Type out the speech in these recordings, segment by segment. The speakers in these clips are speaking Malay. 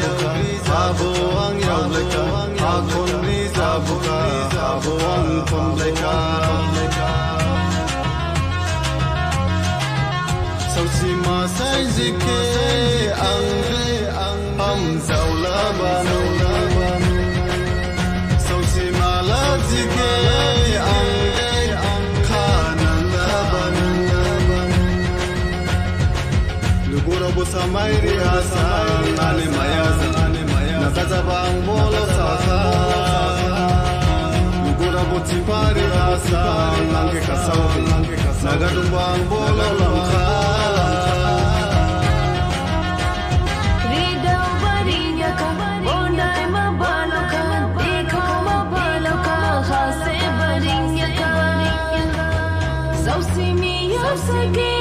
zabuka abo ang yauleka akon ni zabuka abo ang konleka sausi masai zike ang am zaula banu sausi mala zike ang Samai rihasa nane mayaza nakaza bang bolo sasa gura boti pari rasa nange kasau nagadum bang bolo lamka ridau barinya ka bondai mabaloka dekho mabaloka khase barinya ka sausi mi yasage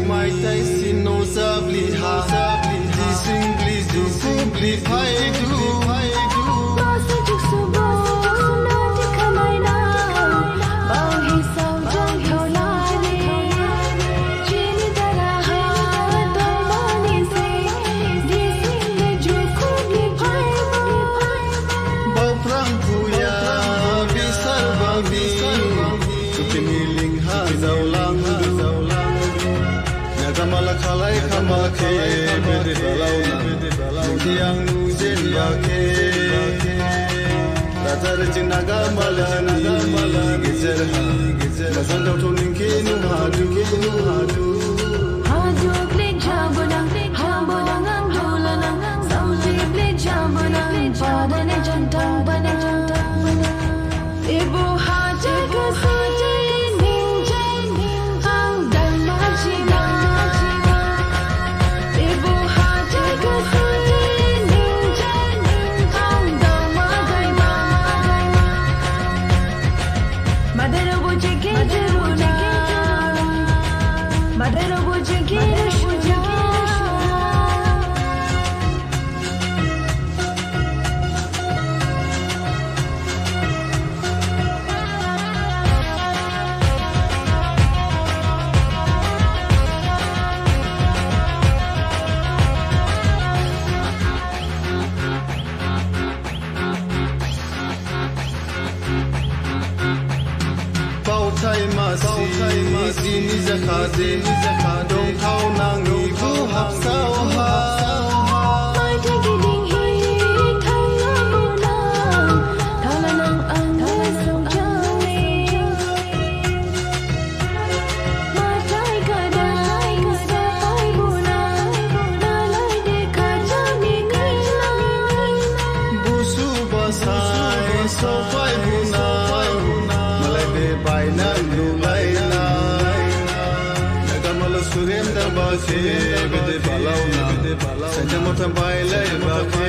My taisi no sabli ha this English do simplify do Masa juk subo na dikamai na bau hi sau jang tholani chini dara ha to mani se this English juk simplify bau prang puya bisar babi kiniling ha zaulang Kamala kalai kamake bede balauna yang nujen bake Rajar jinaga malani gezer Masan jauh tu ningki nu hadu Hadu klik jabuna hambona ngandula sauji klik jabuna padane jantang Ibu haja kasih Masih ni zakade dong kau nangi bu hapsau ha mai tegiding hi thalabuna thalanang angai song jani matai kadai sapai buna nalai de kajani ngai busu basai sapai buna malai de bainan lulai Surrender bake bede balauna senja motam baile bake